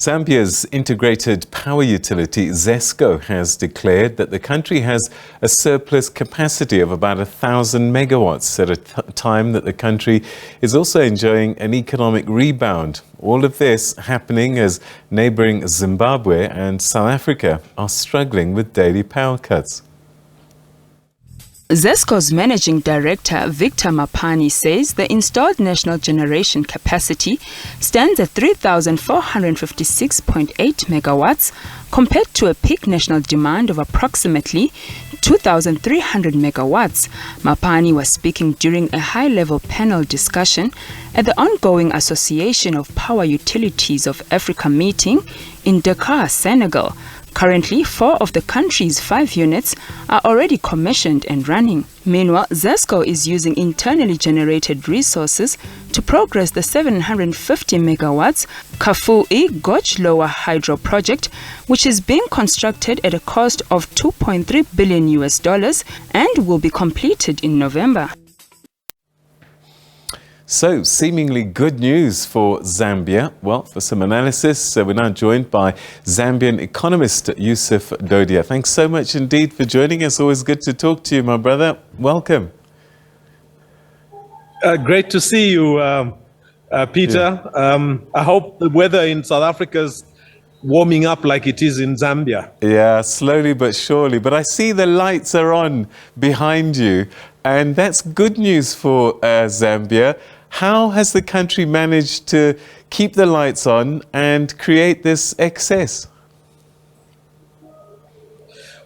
Zambia's integrated power utility, ZESCO, has declared that the country has a surplus capacity of about 1,000 megawatts at a time that the country is also enjoying an economic rebound. All of this happening as neighbouring Zimbabwe and South Africa are struggling with daily power cuts. ZESCO's Managing Director, Victor Mapani, says the installed national generation capacity stands at 3,456.8 megawatts compared to a peak national demand of approximately 2,300 megawatts. Mapani was speaking during a high-level panel discussion at the ongoing Association of Power Utilities of Africa meeting in Dakar, Senegal. Currently, 4 of the country's 5 units are already commissioned and running. Meanwhile, ZESCO is using internally generated resources to progress the 750 megawatts Kafue Gorge Lower Hydro Project, which is being constructed at a cost of $2.3 billion and will be completed in November. So, seemingly good news for Zambia. Well, for some analysis, we're now joined by Zambian economist Yusuf Dodia. Thanks so much indeed for joining us. Always good to talk to you, my brother. Welcome. Great to see you, Peter. Yeah. I hope the weather in South Africa is warming up like it is in Zambia. Yeah, slowly but surely. But I see the lights are on behind you, and that's good news for Zambia. How has the country managed to keep the lights on and create this excess?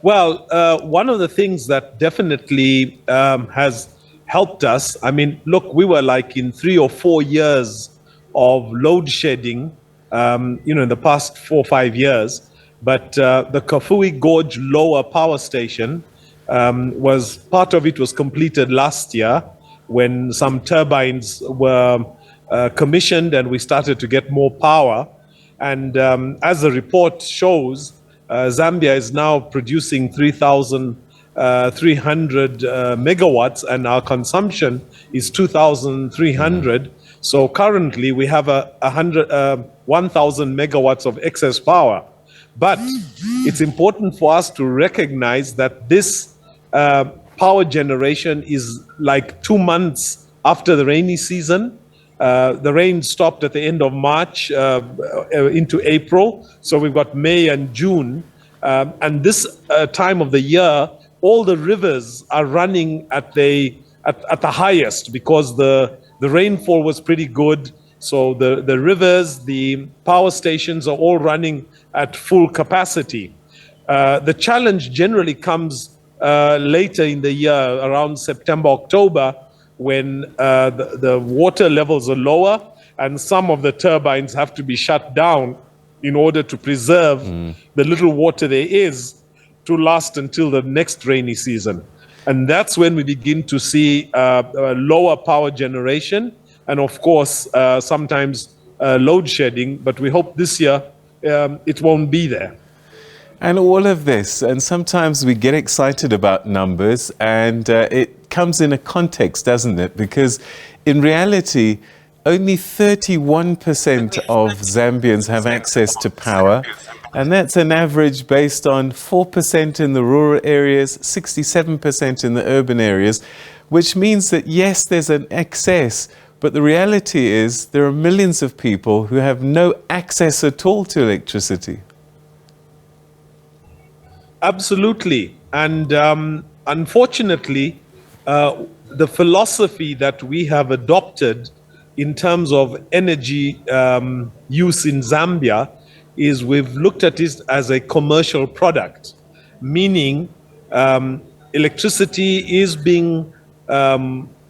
Well, one of the things that definitely has helped us, I mean, look, we were like in 3 or 4 years of load shedding, in the past 4 or 5 years. But the Kafue Gorge Lower Power Station was part of it was completed last year, when some turbines were commissioned and we started to get more power. And as the report shows, Zambia is now producing 3,300 megawatts, and our consumption is 2,300. So currently we have 1,000 megawatts of excess power. But it's important for us to recognize that this power generation is like 2 months after the rainy season. The rain stopped at the end of March into April. So we've got May and June. And this time of the year, all the rivers are running at the highest because the rainfall was pretty good. So the rivers, the power stations are all running at full capacity. The challenge generally comes later in the year, around September, October, when the water levels are lower and some of the turbines have to be shut down in order to preserve the little water there is to last until the next rainy season. And that's when we begin to see lower power generation and, of course, sometimes load shedding. But we hope this year it won't be there. And all of this, and sometimes we get excited about numbers, and it comes in a context, doesn't it? Because in reality, only 31% of Zambians have access to power, and that's an average based on 4% in the rural areas, 67% in the urban areas, which means that yes, there's an excess, but the reality is there are millions of people who have no access at all to electricity. Absolutely. And unfortunately, the philosophy that we have adopted in terms of energy use in Zambia is we've looked at it as a commercial product, meaning electricity is being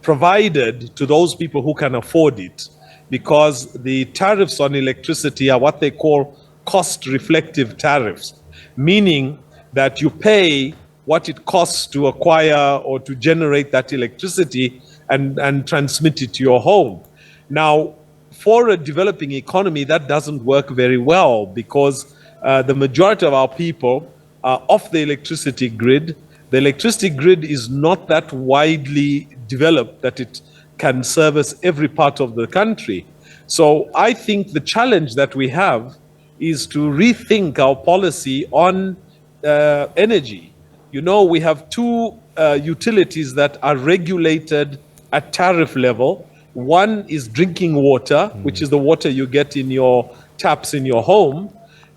provided to those people who can afford it, because the tariffs on electricity are what they call cost-reflective tariffs, meaning that you pay what it costs to acquire or to generate that electricity and transmit it to your home. Now, for a developing economy, that doesn't work very well because the majority of our people are off the electricity grid. The electricity grid is not that widely developed that it can service every part of the country. So I think the challenge that we have is to rethink our policy on energy. You know, we have two utilities that are regulated at tariff level. One is drinking water, which is the water you get in your taps in your home,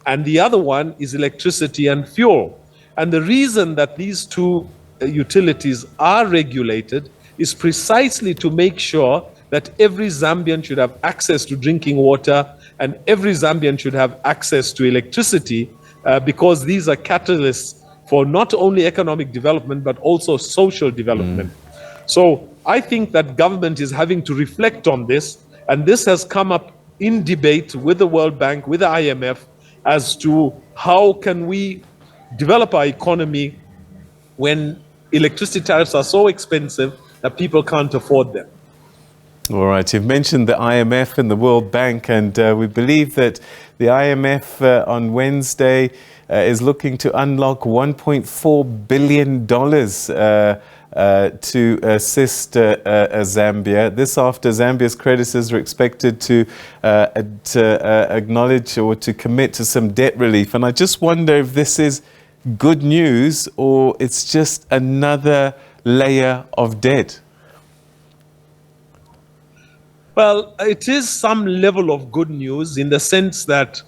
and the other one is electricity and fuel. And the reason that these two utilities are regulated is precisely to make sure that every Zambian should have access to drinking water and every Zambian should have access to electricity, because these are catalysts for not only economic development but also social development. So I think that government is having to reflect on this, and this has come up in debate with the World Bank, with the IMF, as to how can we develop our economy when electricity tariffs are so expensive that people can't afford them. All right, you've mentioned the IMF and the World Bank, and we believe that the IMF on Wednesday is looking to unlock $1.4 billion to assist Zambia. This after Zambia's creditors are expected to acknowledge or to commit to some debt relief. And I just wonder if this is good news or it's just another layer of debt. Well, it is some level of good news in the sense that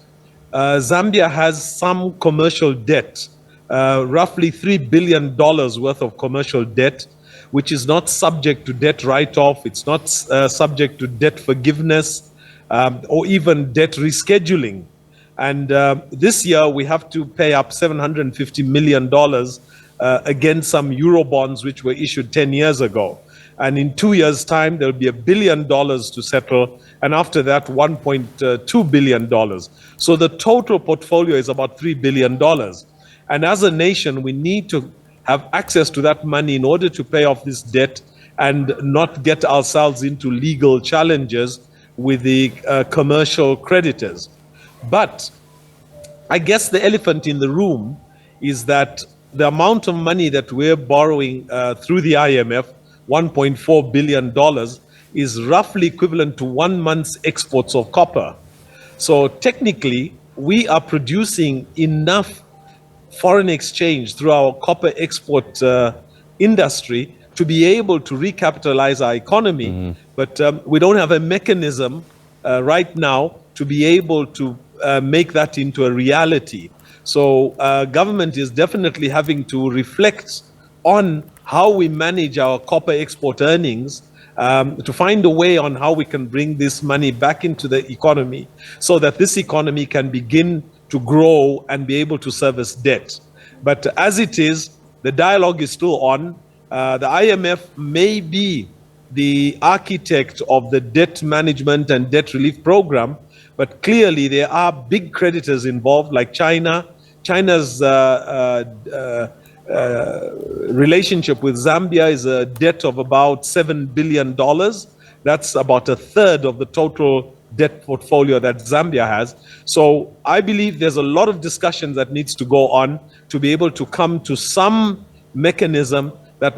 Zambia has some commercial debt, roughly $3 billion worth of commercial debt, which is not subject to debt write-off. It's not subject to debt forgiveness or even debt rescheduling. And this year we have to pay up $750 million against some Eurobonds which were issued 10 years ago. And in 2 years' time, there'll be $1 billion to settle. And after that, $1.2 billion. So the total portfolio is about $3 billion. And as a nation, we need to have access to that money in order to pay off this debt and not get ourselves into legal challenges with the commercial creditors. But I guess the elephant in the room is that the amount of money that we're borrowing through the IMF, $1.4 billion, is roughly equivalent to 1 month's exports of copper. So technically, we are producing enough foreign exchange through our copper export industry to be able to recapitalize our economy. But we don't have a mechanism right now to be able to make that into a reality. So government is definitely having to reflect on how we manage our copper export earnings, to find a way on how we can bring this money back into the economy so that this economy can begin to grow and be able to service debt. But as it is, the dialogue is still on. The IMF may be the architect of the debt management and debt relief program, but clearly there are big creditors involved like China. China's relationship with Zambia is a debt of about $7 billion. That's about a third of the total debt portfolio that Zambia has. So I believe there's a lot of discussion that needs to go on to be able to come to some mechanism that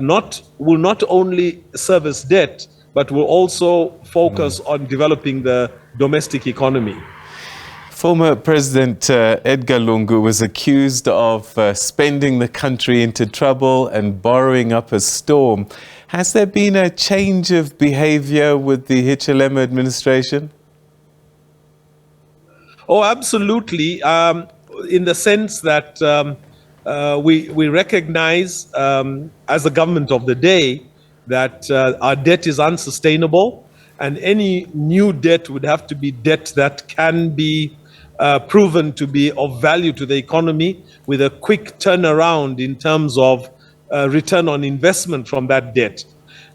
will not only service debt, but will also focus on developing the domestic economy. Former President Edgar Lungu was accused of spending the country into trouble and borrowing up a storm. Has there been a change of behavior with the Hichilema administration? Oh, absolutely. In the sense that we recognize as the government of the day that our debt is unsustainable, and any new debt would have to be debt that can be proven to be of value to the economy with a quick turnaround in terms of return on investment from that debt.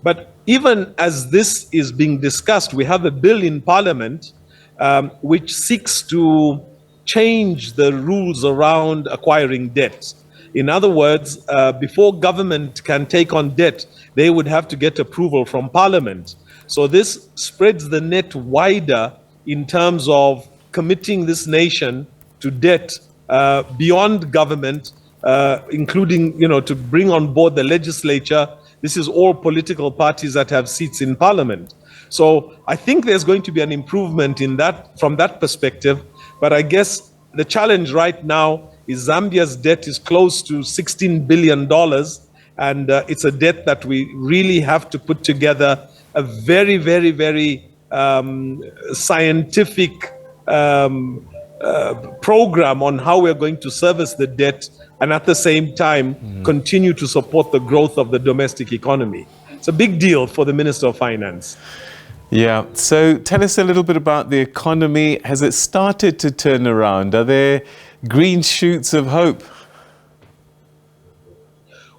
But even as this is being discussed, we have a bill in Parliament which seeks to change the rules around acquiring debt. In other words, before government can take on debt, they would have to get approval from Parliament. So this spreads the net wider in terms of committing this nation to debt beyond government, including, to bring on board the legislature. This is all political parties that have seats in Parliament. So I think there's going to be an improvement in that from that perspective. But I guess the challenge right now is Zambia's debt is close to $16 billion. And it's a debt that we really have to put together a very, very, very scientific program on how we're going to service the debt and at the same time continue to support the growth of the domestic economy. It's a big deal for the Minister of Finance. Yeah, so tell us a little bit about the economy. Has it started to turn around? Are there green shoots of hope?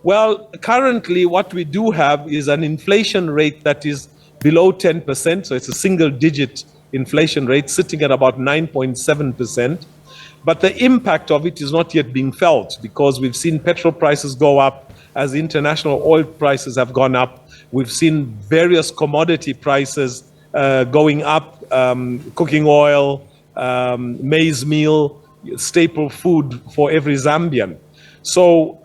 Well, currently what we do have is an inflation rate that is below 10%, so it's a single-digit inflation rate sitting at about 9.7%. But the impact of it is not yet being felt because we've seen petrol prices go up as international oil prices have gone up. We've seen various commodity prices going up, cooking oil, maize meal, staple food for every Zambian. So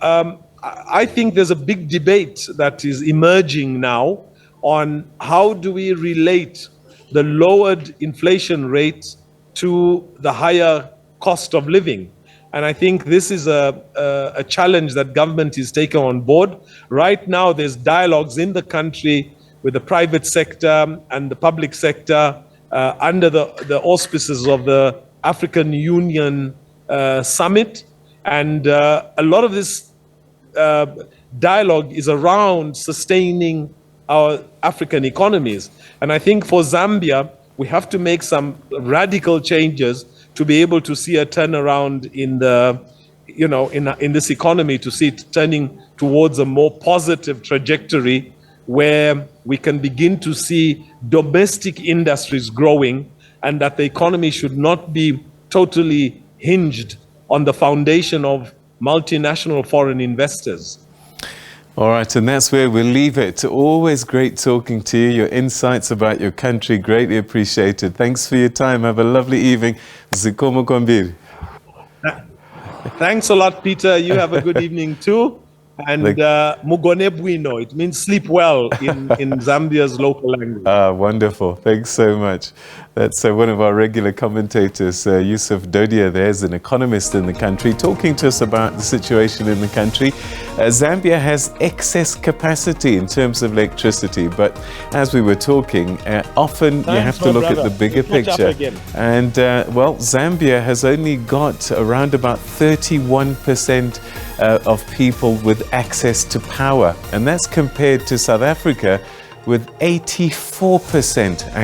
I think there's a big debate that is emerging now on how do we relate the lowered inflation rate to the higher cost of living. And I think this is a challenge that government is taking on board. Right now, there's dialogues in the country with the private sector and the public sector under the auspices of the African Union Summit. And a lot of this dialogue is around sustaining our African economies. And I think for Zambia, we have to make some radical changes to be able to see a turnaround in the, in this economy, to see it turning towards a more positive trajectory where we can begin to see domestic industries growing and that the economy should not be totally hinged on the foundation of multinational foreign investors. All right, and that's where we'll leave it. Always great talking to you. Your insights about your country, greatly appreciated. Thanks for your time. Have a lovely evening. Zikomo Kwambiri. Thanks a lot, Peter. You have a good evening too. And Mugone Bwino, it means sleep well in Zambia's local language. Wonderful. Thanks so much. That's one of our regular commentators, Yusuf Dodia. There's an economist in the country talking to us about the situation in the country. Zambia has excess capacity in terms of electricity, but as we were talking, often you have to look at the bigger picture. And well, Zambia has only got around about 31% of people with access to power, and that's compared to South Africa with 84%